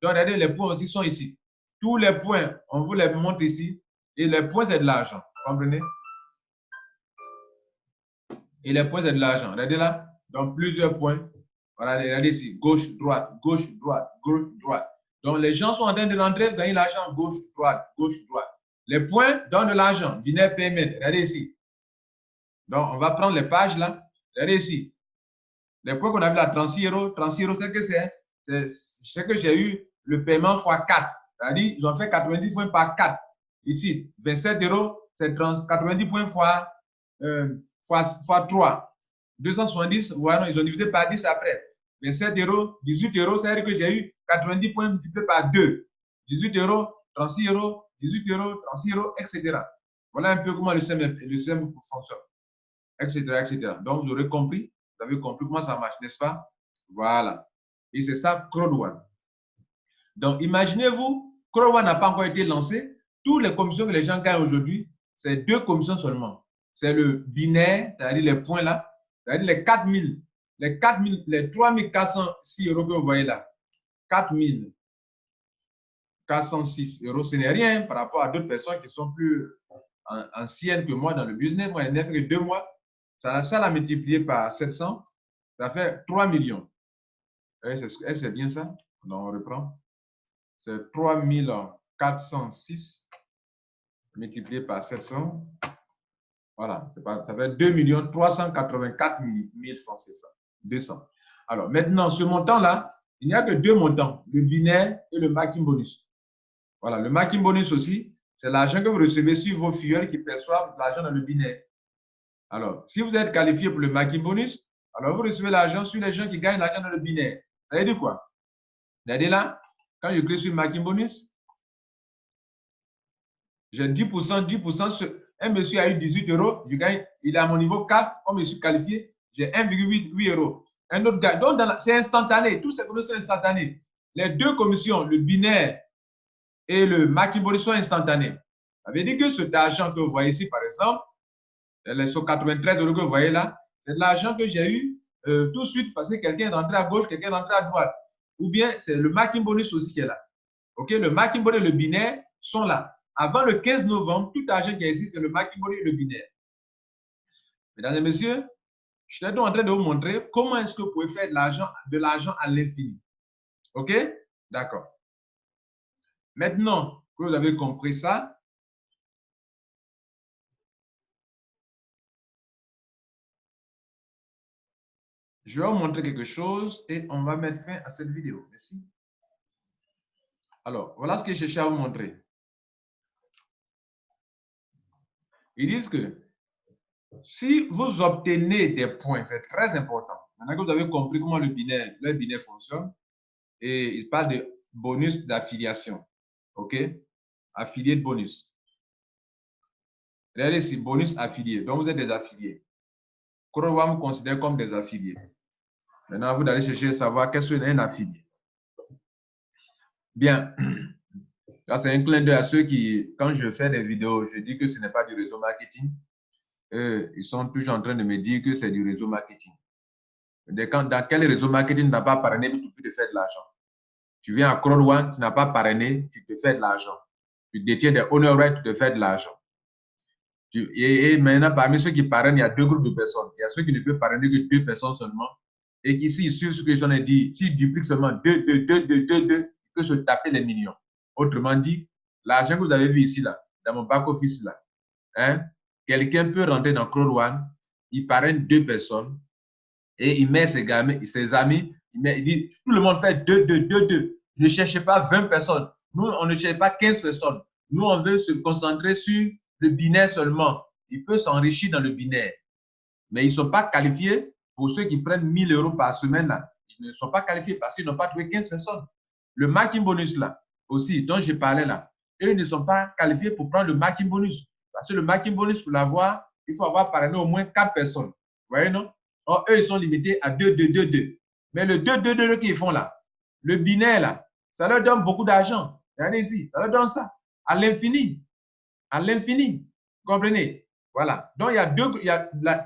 Donc, regardez, les points aussi sont ici. Tous les points, on vous les montre ici. Et les points, c'est de l'argent. Comprenez? Et les points, c'est de l'argent. Regardez là, donc plusieurs points. Voilà, regardez ici, gauche, droite, gauche, droite, gauche, droite. Donc, les gens sont en train de rentrer, gagner l'argent, gauche, droite, gauche, droite. Les points donnent de l'argent, binaire payment. Regardez ici. Donc, on va prendre les pages là. Regardez ici. Les points qu'on a vu là, 36 €. 36 €, c'est que c'est? C'est que j'ai eu le paiement fois 4. C'est-à-dire, ils ont fait 90 points par 4. Ici, 27 €, c'est 90 points fois 3. 270, voilà, ils ont divisé par 10 après. 27 €, 18 €, c'est-à-dire que j'ai eu 90 points multipliés par 2. 18 €, 36 €, 18 €, 36 €, etc. Voilà un peu comment le système fonctionne, etc., etc. Donc, vous aurez compris, vous avez compris comment ça marche, n'est-ce pas? Voilà. Et c'est ça, Crowd1. Donc, imaginez-vous, Crowd1 n'a pas encore été lancé. Toutes les commissions que les gens gagnent aujourd'hui, c'est 2 commissions seulement. C'est le binaire, c'est-à-dire les points là, c'est-à-dire les 4000, les 3406 € que vous voyez là. 4406 €, ce n'est rien par rapport à d'autres personnes qui sont plus anciennes que moi dans le business. Moi, il n'y a fait que 2 mois. Ça l'a multiplié par 700, ça fait 3 millions. C'est bien ça? Donc, on reprend. C'est 3406 multiplié par 700. Voilà, ça fait 2 384 000 francs CFA. 200. Alors, maintenant, ce montant-là, il n'y a que 2 montants, le binaire et le marketing bonus. Voilà, le marketing bonus aussi, c'est l'argent que vous recevez sur vos filiales qui perçoivent l'argent dans le binaire. Alors, si vous êtes qualifié pour le marketing bonus, alors vous recevez l'argent sur les gens qui gagnent l'argent dans le binaire. Ça veut dire quoi? Regardez là, quand je clique sur le marketing bonus, j'ai 10%, 10%. Un monsieur a eu 18 €, je gagne, il est à mon niveau 4, comme je suis qualifié, j'ai 1,8 €. Un autre gars, donc c'est instantané, tous ces commissions sont instantanées. Les 2 commissions, le binaire et le marketing bonus sont instantanés. Ça veut dire que cet argent que vous voyez ici, par exemple, les 93 € que vous voyez là, c'est de l'argent que j'ai eu tout de suite parce que quelqu'un est rentré à gauche, quelqu'un est rentré à droite. Ou bien c'est le marketing bonus aussi qui est là. OK, le marketing bonus et le binaire sont là. Avant le 15 novembre, tout argent qui existe, c'est le marketing bonus et le binaire. Mesdames et messieurs, Je suis en train de vous montrer comment est-ce que vous pouvez faire de l'argent à l'infini. OK? D'accord. Maintenant que vous avez compris ça, je vais vous montrer quelque chose et on va mettre fin à cette vidéo. Merci. Alors, voilà ce que je cherchais à vous montrer. Ils disent que si vous obtenez des points, c'est très important. Maintenant que vous avez compris comment le binaire fonctionne, et il parle de bonus d'affiliation. OK? Affilié de bonus. Regardez ici, bonus affilié. Donc, vous êtes des affiliés. CrowdOne vous considère comme des affiliés. Maintenant, vous allez chercher à savoir qu'est-ce qu'un affilié. Bien. Là, c'est un clin d'œil à ceux qui, quand je fais des vidéos, je dis que ce n'est pas du réseau marketing. Ils sont toujours en train de me dire que c'est du réseau marketing. Dans quel réseau marketing tu n'as pas parrainé, tu peux te faire de l'argent? Tu viens à CrowdOne, tu n'as pas parrainé, tu te fais de l'argent. Tu détiens des honor rights, tu te fais de l'argent. Et maintenant, parmi ceux qui parrainent, il y a deux groupes de personnes. Il y a ceux qui ne peuvent parrainer que 2 personnes seulement. Et qui, s'ils suivent ce que j'en ai dit, s'ils dupliquent seulement 2, ils peuvent se taper les millions. Autrement dit, l'argent que vous avez vu ici, là, dans mon back-office, là, hein, quelqu'un peut rentrer dans CrowdOne, il parraine 2 personnes et il met ses amis, il dit, tout le monde fait 2. Ne cherchez pas 20 personnes. Nous, on ne cherche pas 15 personnes. Nous, on veut se concentrer sur le binaire seulement. Il peut s'enrichir dans le binaire. Mais ils ne sont pas qualifiés pour ceux qui prennent 1 000 € par semaine. Là. Ils ne sont pas qualifiés parce qu'ils n'ont pas trouvé 15 personnes. Le marketing bonus, là, aussi, dont je parlais là, eux ne sont pas qualifiés pour prendre le marketing bonus. Parce que le marketing bonus, pour l'avoir, il faut avoir parrainé au moins 4 personnes. Vous voyez, non? Or, eux, ils sont limités à 2. Mais le 2 qu'ils font là, le binaire là, ça leur donne beaucoup d'argent. Regardez ici, ça leur donne ça. À l'infini. À l'infini. Vous comprenez? Voilà. Donc,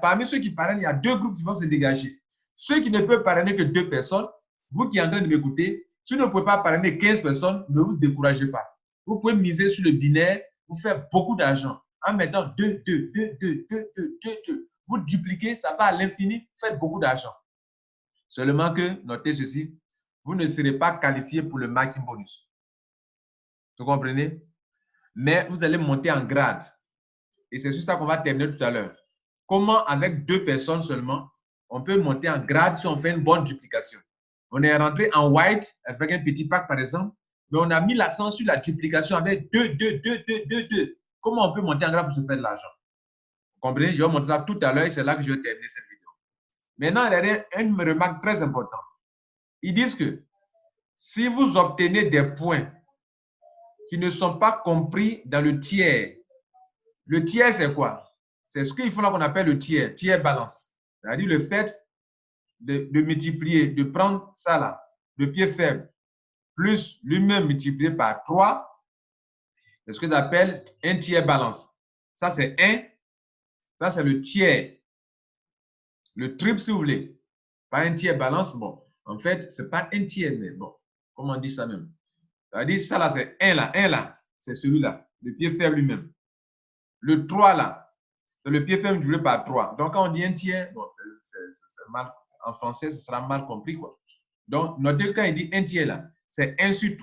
parmi ceux qui parrainent, il y a 2 groupes qui vont se dégager. Ceux qui ne peuvent parrainer que 2 personnes, vous qui êtes en train de m'écouter, si vous ne pouvez pas parrainer 15 personnes, ne vous découragez pas. Vous pouvez miser sur le binaire, vous faire beaucoup d'argent. En mettant 2. Vous dupliquez, ça va à l'infini, vous faites beaucoup d'argent. Seulement que, notez ceci, vous ne serez pas qualifié pour le marketing bonus. Vous comprenez? Mais vous allez monter en grade. Et c'est sur ça qu'on va terminer tout à l'heure. Comment, avec 2 personnes seulement, on peut monter en grade si on fait une bonne duplication. On est rentré en white avec un petit pack, par exemple, mais on a mis l'accent sur la duplication avec 2. Comment on peut monter en grade pour se faire de l'argent? Vous comprenez? Je vais montrer ça tout à l'heure et c'est là que je vais terminer cette vidéo. Maintenant, il y a une remarque très importante. Ils disent que si vous obtenez des points qui ne sont pas compris dans le tiers, le tiers, c'est quoi? C'est ce qu'il faut là qu'on appelle le tiers balance. C'est-à-dire le fait de multiplier, de prendre ça là, le pied faible, plus lui-même multiplié par 3, c'est ce que j'appelle un tiers balance. Ça, c'est 1. Ça, c'est le tiers. Le triple, si vous voulez. Pas un tiers balance, bon. En fait, ce n'est pas un tiers, mais bon. Comment on dit ça même? C'est-à-dire, ça là, c'est 1 là. 1 là, c'est celui-là. Le pied faible lui-même. Le 3 là, c'est le pied faible multiplié par 3. Donc, quand on dit un tiers, bon, c'est mal, en français, ce sera mal compris, quoi. Donc, notez quand il dit un tiers là, c'est 1 sur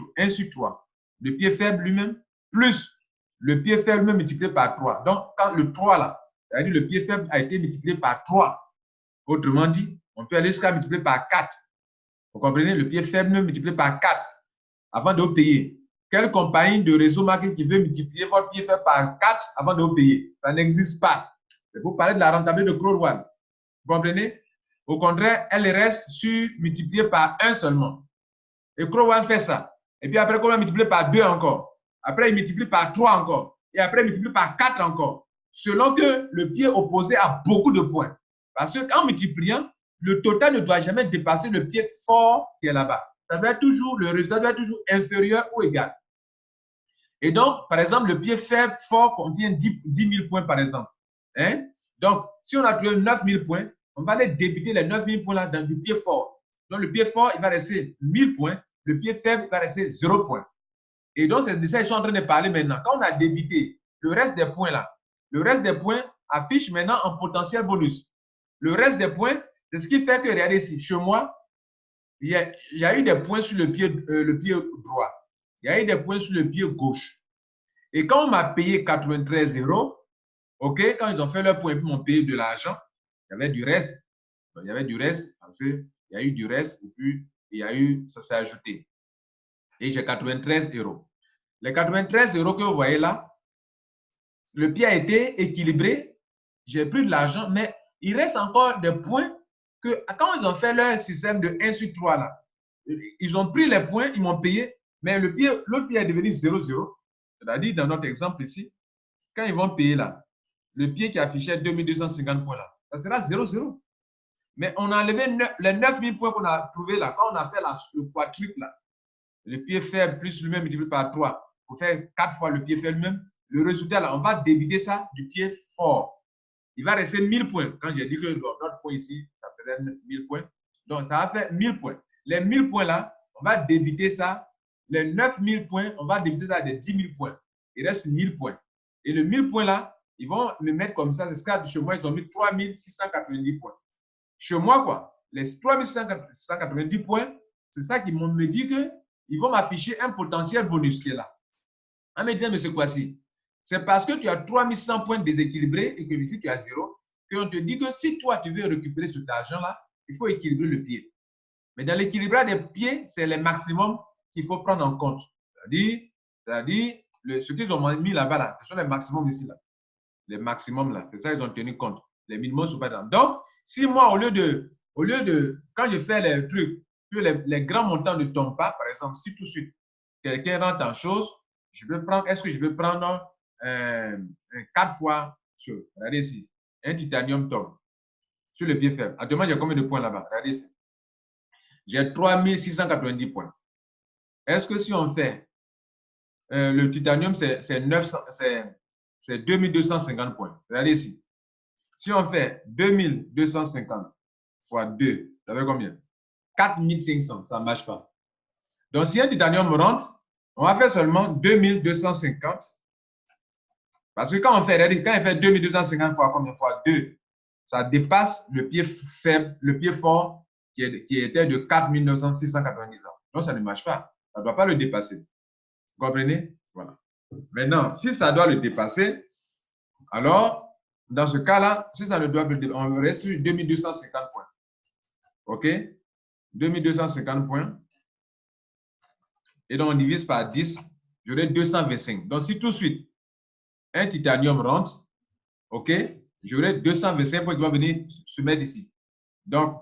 3. Le pied faible lui-même, plus le pied faible lui-même multiplié par 3. Donc, quand le 3 là, c'est-à-dire le pied faible a été multiplié par 3. Autrement dit, on peut aller jusqu'à multiplier par 4. Vous comprenez? Le pied faible même multiplié par 4 avant de vous payer. Quelle compagnie de réseau marketing qui veut multiplier votre pied faible par 4 avant de vous payer? Ça n'existe pas. C'est pour parler de la rentabilité de CrowdOne. Vous comprenez? Au contraire, elle reste sur multiplier par 1 seulement. Et CrowdOne fait ça. Et puis après, CrowdOne multiplie par 2 encore. Après, il multiplie par 3 encore. Et après, il multiplie par 4 encore. Selon que le pied opposé a beaucoup de points. Parce qu'en multipliant, le total ne doit jamais dépasser le pied fort qui est là-bas. Ça doit être toujours, le résultat doit être toujours inférieur ou égal. Et donc, par exemple, le pied faible fort contient 10 000 points, par exemple. Hein? Donc, si on a trouvé 9 000 points, on va aller débiter les 9 000 points là dans du pied fort. Donc, le pied fort, il va rester 1000 points. Le pied faible, il va rester 0 points. Et donc, c'est de ça qu'ils sont en train de parler maintenant. Quand on a débité le reste des points là, le reste des points affiche maintenant en potentiel bonus. Le reste des points, c'est ce qui fait que, regardez ici, chez moi, il y a eu des points sur le pied droit. Il y a eu des points sur le pied gauche. Et quand on m'a payé 93 €, OK, quand ils ont fait leur point, ils m'ont payé de l'argent, il y avait du reste. Donc, il y avait du reste, parce qu'il y a eu du reste, et puis il y a eu, ça s'est ajouté. Et j'ai 93 €. Les 93 € que vous voyez là, le pied a été équilibré, j'ai pris de l'argent, mais il reste encore des points que quand ils ont fait leur système de 1 sur 3 là, ils ont pris les points, ils m'ont payé, mais l'autre pied est devenu 0,0. C'est-à-dire, dans notre exemple ici, quand ils vont payer là, le pied qui affichait 2250 points là, ça sera 0,0. Mais on a enlevé les 9000 points qu'on a trouvés là, quand on a fait le quadruple là. Le pied faible plus lui-même multiplié par 3 pour faire 4 fois le pied faible lui-même. Le résultat là, on va débiter ça du pied fort. Il va rester 1000 points. Quand j'ai dit que notre point ici, ça faisait 1000 points. Donc, ça va faire 1000 points. Les 1000 points là, on va débiter ça. Les 9000 points, on va débiter ça des 10 000 points. Il reste 1000 points. Et le 1000 points là, ils vont le mettre comme ça. Chez moi, ils ont mis 3690 points. Chez moi, quoi, les 3690 points, c'est ça qui me dit qu'ils vont m'afficher un potentiel bonus qui est là. On me dit, mais c'est quoi ci? C'est parce que tu as 3100 points déséquilibrés et que ici tu as 0, qu'on te dit que si toi tu veux récupérer cet argent-là, il faut équilibrer le pied. Mais dans l'équilibrage des pieds, c'est le maximum qu'il faut prendre en compte. C'est-à-dire ce qu'ils ont mis là-bas, là, ce sont les maximums ici. Là. Les maximums là, c'est ça qu'ils ont tenu compte. Les minimums ne sont pas dedans. Donc, si moi, au lieu de quand je fais les trucs, que les grands montants ne tombent pas, par exemple, si tout de suite, quelqu'un rentre en chose, est-ce que je vais prendre 4 fois sur, regardez ici, un titanium tombe sur le pied faible. Actuellement, j'ai combien de points là-bas? Regardez ici. J'ai 3690 points. Est-ce que si on fait le titanium, c'est 2250 points. Regardez ici. Si on fait 2250 fois 2, ça fait combien? 4500, ça ne marche pas. Donc, si un titanium rentre, on va faire seulement 2250. Parce que quand il fait 2250 fois combien? Fois 2, ça dépasse le pied faible, le pied fort qui était de 4690 ans. Donc, ça ne marche pas. Ça ne doit pas le dépasser. Vous comprenez? Voilà. Maintenant, si ça doit le dépasser, alors, dans ce cas-là, si ça ne doit pas le dépasser, on reste sur 2250 points. OK? 2250 points. Et donc, on divise par 10, j'aurai 225. Donc, si tout de suite, un titanium rentre, OK, j'aurai 225 points qui vont venir se mettre ici. Donc,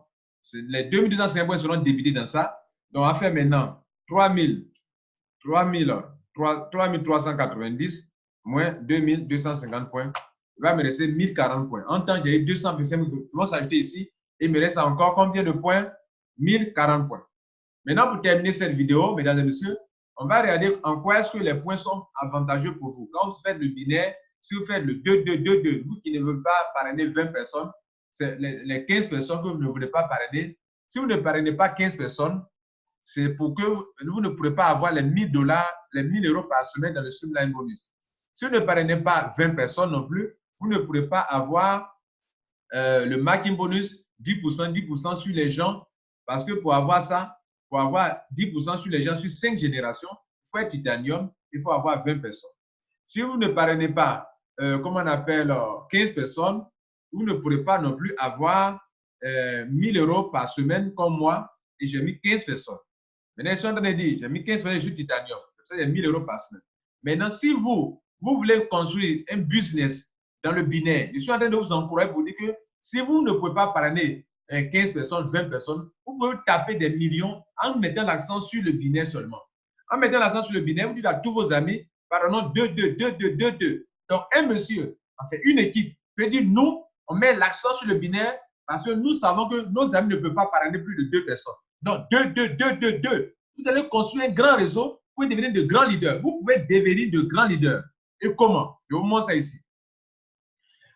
les 2205 points seront débités dans ça. Donc, on va faire maintenant 3390 moins 2250 points. Il va me rester 1040 points. En temps, j'ai eu 225 points qui vont s'ajouter ici. Et il me reste encore combien de points? 1040 points. Maintenant, pour terminer cette vidéo, mesdames et messieurs, on va regarder en quoi est-ce que les points sont avantageux pour vous. Quand vous faites le binaire, si vous faites le 2-2-2-2, vous qui ne voulez pas parrainer 20 personnes, c'est les 15 personnes que vous ne voulez pas parrainer. Si vous ne parrainez pas 15 personnes, c'est pour que vous ne pourrez pas avoir les 1000 $, les 1000 € par semaine dans le Streamline Bonus. Si vous ne parrainez pas 20 personnes non plus, vous ne pourrez pas avoir le marketing bonus 10% sur les gens. Parce que pour avoir ça, pour avoir 10% sur les gens sur 5 générations, il faut être titanium, il faut avoir 20 personnes. Si vous ne parrainez pas, comment on appelle, 15 personnes, vous ne pourrez pas non plus avoir 1000 € par semaine comme moi et j'ai mis 15 personnes. Maintenant, je suis en train de dire, j'ai mis 15 personnes sur titanium, ça c'est 1000 € par semaine. Maintenant, si vous voulez construire un business dans le binaire, je suis en train de vous encourager pour dire que si vous ne pouvez pas parrainer 15 personnes, 20 personnes, vous pouvez taper des millions en mettant l'accent sur le binaire seulement. En mettant l'accent sur le binaire, vous dites à tous vos amis, pardon, 2. Donc, un monsieur, enfin une équipe, peut dire nous, on met l'accent sur le binaire parce que nous savons que nos amis ne peuvent pas parrainer plus de 2 personnes. Donc, 2. Vous allez construire un grand réseau pour devenir de grands leaders. Vous pouvez devenir de grands leaders. Et comment? Je vous montre ça ici.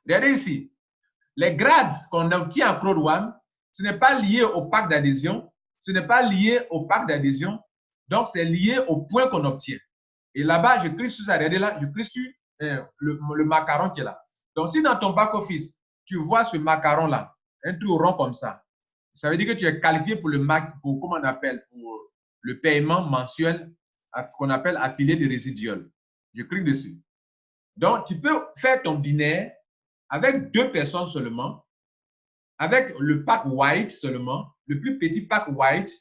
Regardez ici. Les grades qu'on obtient en Crowd One, ce n'est pas lié au pack d'adhésion. Ce n'est pas lié au pack d'adhésion. Donc, c'est lié au point qu'on obtient. Et là-bas, je clique sur ça. Regardez là, je clique sur le macaron qui est là. Donc, si dans ton back-office, tu vois ce macaron-là, un trou rond comme ça, ça veut dire que tu es qualifié pour le MAC, pour, comment on appelle, pour le paiement mensuel, qu'on appelle affilié de résiduel. Je clique dessus. Donc, tu peux faire ton binaire avec 2 personnes seulement, avec le pack white seulement, le plus petit pack white,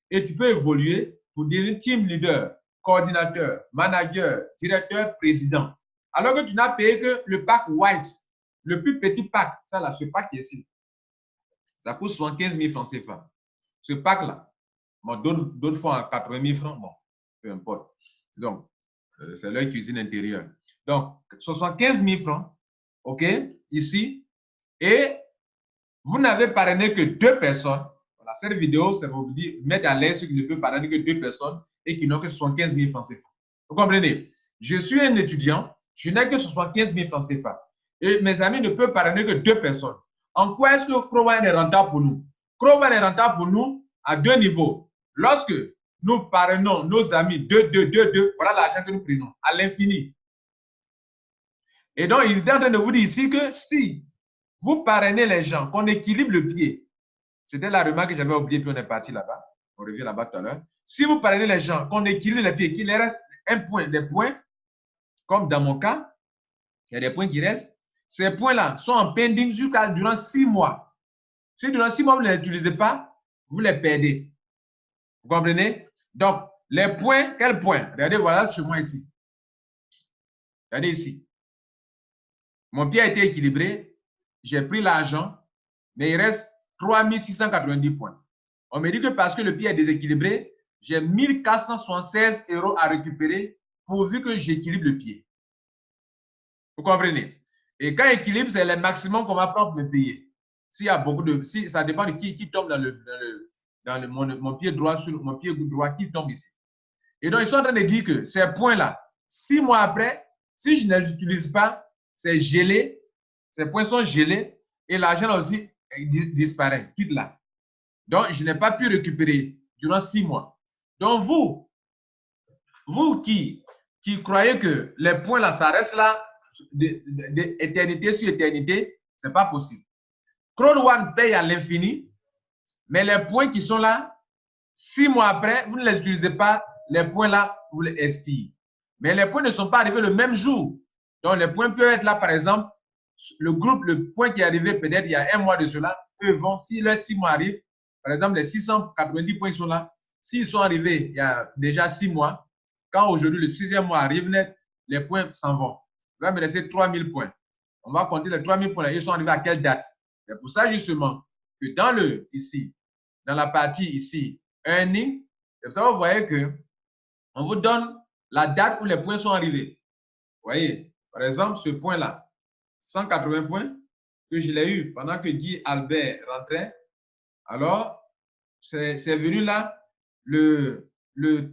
et tu peux évoluer pour devenir team leader, coordinateur, manager, directeur, président. Alors que tu n'as payé que le pack white, le plus petit pack, ça là, ce pack qui est ici. Ça coûte 75 000 francs CFA. Ce pack-là, bon, d'autres fois à 80 000 francs, bon, peu importe. Donc, c'est leur cuisine intérieure. Donc, 75 000 francs, OK, ici, et vous n'avez parrainé que 2 personnes. Voilà, cette vidéo, c'est pour vous dire, mettre à l'aise ceux qui ne peuvent parrainer que 2 personnes et qui n'ont que 75 000 francs CFA. Vous comprenez? Je suis un étudiant, je n'ai que 75 000 francs CFA. Et mes amis ne peuvent parrainer que 2 personnes. En quoi est-ce que Crowdone est rentable pour nous? Crowdone est rentable pour nous à 2 niveaux. Lorsque nous parrainons nos amis 2, voilà l'argent que nous prenons à l'infini. Et donc, il est en train de vous dire ici que si vous parrainez les gens, qu'on équilibre le pied, c'était la remarque que j'avais oubliée, puis on est parti là-bas. On revient là-bas tout à l'heure. Si vous parrainez les gens, qu'on équilibre les pieds, qu'il reste un point, des points, comme dans mon cas, il y a des points qui restent. Ces points-là sont en pending durant 6 mois. Si durant 6 mois, vous ne les utilisez pas, vous les perdez. Vous comprenez? Donc, les points, quels points? Regardez, voilà chez moi ici. Regardez ici. Mon pied a été équilibré. J'ai pris l'argent, mais il reste 3 690 points. On me dit que parce que le pied est déséquilibré, j'ai 1 476 € à récupérer pourvu que j'équilibre le pied. Vous comprenez? Et quand équilibre, c'est le maximum qu'on va prendre pour me payer. S'il y a beaucoup de... Si, ça dépend de qui tombe dans mon pied droit, sur mon pied droit, qui tombe ici. Et donc, ils sont en train de dire que ces points-là, 6 mois après, si je ne les utilise pas, c'est gelé. Ces points sont gelés et l'argent aussi disparaît, quitte là. Donc, je n'ai pas pu récupérer durant 6 mois. Donc, vous qui croyez que les points là, ça reste là d'éternité sur éternité, ce n'est pas possible. Crowdone paye à l'infini, mais les points qui sont là, 6 mois après, vous ne les utilisez pas, les points là, vous les expirez. Mais les points ne sont pas arrivés le même jour. Donc, les points peuvent être là, par exemple, le point qui est arrivé peut-être il y a 1 mois de cela, eux vont, si les 6 mois arrivent, par exemple, les 690 points sont là, s'ils sont arrivés il y a déjà 6 mois, quand aujourd'hui le 6e mois arrive net, les points s'en vont. Il va me laisser 3000 points. On va compter les 3000 points là, ils sont arrivés à quelle date? C'est pour ça justement que dans la partie ici, earning, comme ça vous voyez que on vous donne la date où les points sont arrivés. Vous voyez, par exemple, ce point-là, 180 points, que je l'ai eu pendant que Guy Albert rentrait. Alors, c'est venu là le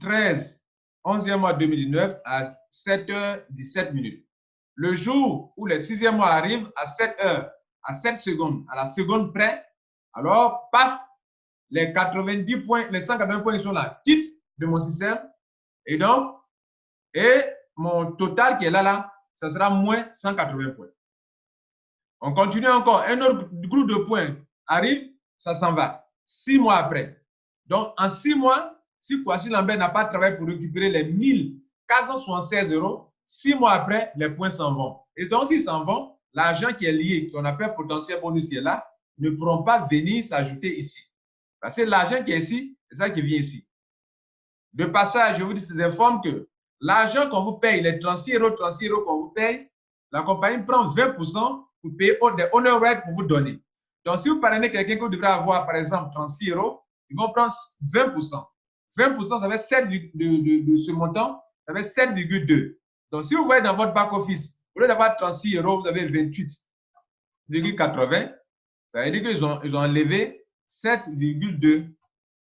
13, 11e mois 2019 à 7h17 minutes. Le jour où le 6e mois arrive à 7h, à 7 secondes, à la seconde près, alors, paf, les 90 points, les 180 points sont là, quittent de mon système. Et donc, mon total qui est là, ça sera moins 180 points. On continue encore. Un autre groupe de points arrive, ça s'en va. 6 mois après. Donc, en 6 mois, si Kwasi Lambert n'a pas travaillé pour récupérer les 1 476 €, 6 mois après, les points s'en vont. Et donc, s'ils s'en vont, l'argent qui est lié, qu'on appelle potentiel bonus qui est là, ne pourront pas venir s'ajouter ici. Parce que l'argent qui est ici, c'est ça qui vient ici. De passage, je vous dis, c'est des formes que l'argent qu'on vous paye, les 36 € qu'on vous paye, la compagnie prend 20% pour payer des honor rights pour vous donner. Donc, si vous parrainez quelqu'un que vous devrez avoir, par exemple, 36 €, ils vont prendre 20%. 20%, ça fait 7 de ce montant, ça fait 7,2. Donc, si vous voyez dans votre back-office, au lieu d'avoir 36 €, vous avez 28,80. Ça veut dire qu'ils ont enlevé 7,2.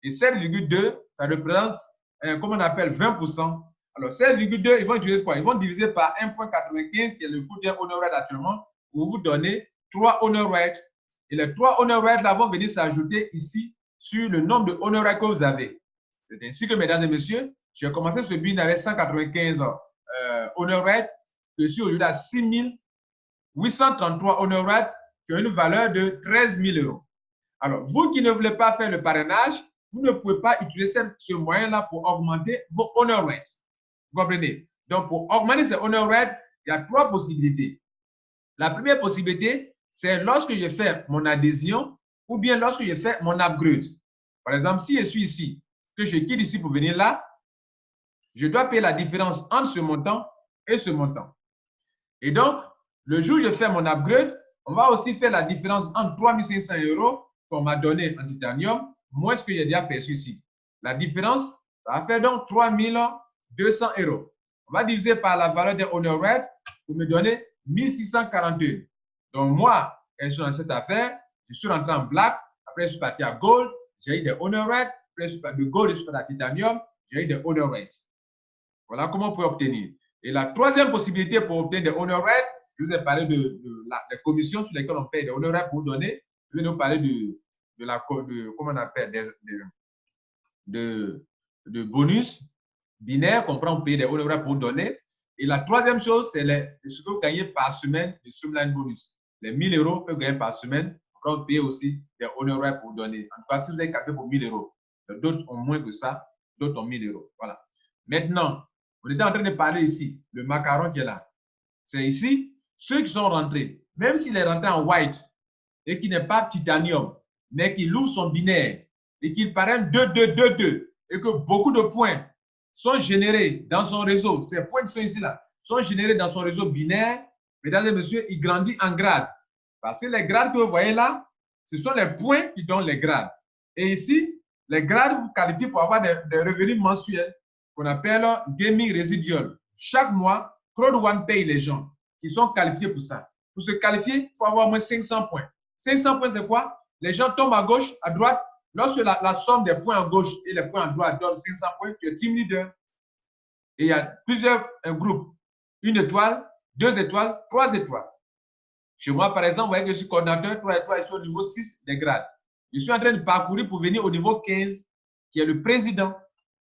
Et 7,2, ça représente, comment on appelle, 20%. Alors, 7,2, ils vont utiliser quoi? Ils vont diviser par 1,95, qui est le coût d'un honor right actuellement, pour vous donner 3 honor rights. Et les 3 honor rights là vont venir s'ajouter ici sur le nombre de honor rights que vous avez. C'est ainsi que, mesdames et messieurs, j'ai commencé ce bin avec 195 honor rights. Je suis aujourd'hui à 6 833 honor rights qui ont une valeur de 13 000 €. Alors, vous qui ne voulez pas faire le parrainage, vous ne pouvez pas utiliser ce moyen-là pour augmenter vos honor rates. Vous comprenez? Donc, pour augmenter ces honor rates, il y a 3 possibilités. La première possibilité, c'est lorsque je fais mon adhésion ou bien lorsque je fais mon upgrade. Par exemple, si je suis ici, que je quitte ici pour venir là, je dois payer la différence entre ce montant et ce montant. Et donc, le jour où je fais mon upgrade, on va aussi faire la différence entre 3 500 € qu'on m'a donné en titanium, moins ce que j'ai déjà perçu ici. La différence, ça va faire donc 3 200 €. On va diviser par la valeur des honor rates pour me donner 1641. Donc, moi, quand je suis dans cette affaire, je suis rentré en black, après je suis parti à gold, j'ai eu des honor rates, après je suis parti de gold, je suis parti à titanium, j'ai eu des honor rates. Voilà comment on peut obtenir. Et la troisième possibilité pour obtenir des honor rates, je vous ai parlé des commissions sur lesquelles on paye des honor rates pour donner. Je vais nous parler comment on appelle, de bonus binaire qu'on prend pour payer des honor rates pour donner. Et la troisième chose, c'est ce que vous gagnez par semaine de Streamline bonus. Les 1000 € que vous gagnez par semaine, on peut payer aussi des honor rates pour donner. En tout cas, si vous avez capté pour 1000 €, d'autres ont moins que ça, d'autres ont 1000 €. Voilà. Maintenant, on était en train de parler ici, le macaron qui est là. C'est ici, ceux qui sont rentrés, même s'il est rentré en white et qui n'est pas titanium, mais qui loue son binaire et qu'il parraine 2-2-2-2 et que beaucoup de points sont générés dans son réseau, ces points qui sont ici là, sont générés dans son réseau binaire, mesdames et messieurs, il grandit en grade. Parce que les grades que vous voyez là, ce sont les points qui donnent les grades. Et ici, les grades vous qualifient pour avoir des revenus mensuels qu'on appelle gaming residual. Chaque mois, Crowd1 paye les gens qui sont qualifiés pour ça. Pour se qualifier, il faut avoir au moins 500 points. 500 points, c'est quoi? Les gens tombent à gauche, à droite. Lorsque la somme des points à gauche et les points à droite donne 500 points, tu es team leader. Et il y a plusieurs groupes. 1 étoile, 2 étoiles, 3 étoiles. Chez moi, par exemple, vous voyez que je suis coordinateur, 3 étoiles, je suis au niveau 6 des grades. Je suis en train de parcourir pour venir au niveau 15, qui est le président.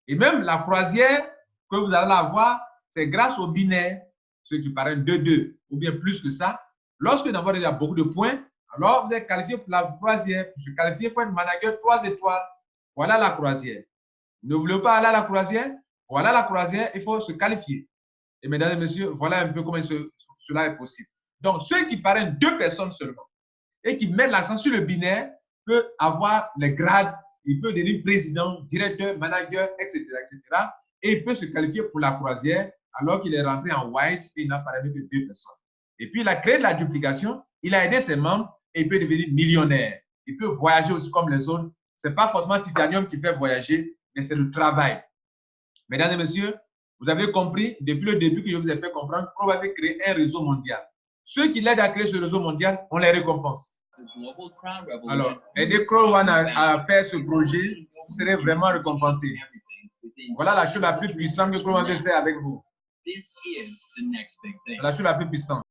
Et même la croisière que vous allez avoir, c'est grâce au binaire, ceux qui parrainent 2-2 ou bien plus que ça. Lorsque vous avez déjà beaucoup de points, alors vous êtes qualifié pour la croisière. Pour se qualifier, il faut être manager 3 étoiles. Voilà la croisière. Ne voulez pas aller à la croisière? Voilà la croisière, il faut se qualifier. Et mesdames et messieurs, voilà un peu comment cela est possible. Donc, ceux qui parrainent 2 personnes seulement et qui mettent l'accent sur le binaire peuvent avoir les grades. Il peut devenir président, directeur, manager, etc., etc. Et il peut se qualifier pour la croisière alors qu'il est rentré en white et il n'a parrainé que 2 personnes. Et puis, il a créé de la duplication, il a aidé ses membres et il peut devenir millionnaire. Il peut voyager aussi comme les autres. Ce n'est pas forcément Titanium qui fait voyager, mais c'est le travail. Mesdames et messieurs, vous avez compris depuis le début que je vous ai fait comprendre qu'on va créer un réseau mondial. Ceux qui l'aident à créer ce réseau mondial, on les récompense. Alors, aider Crowd1 à faire ce projet, vous serez vraiment récompensé. Voilà la chose la plus puissante que Crowd1 veut faire avec vous. La chose la plus puissante.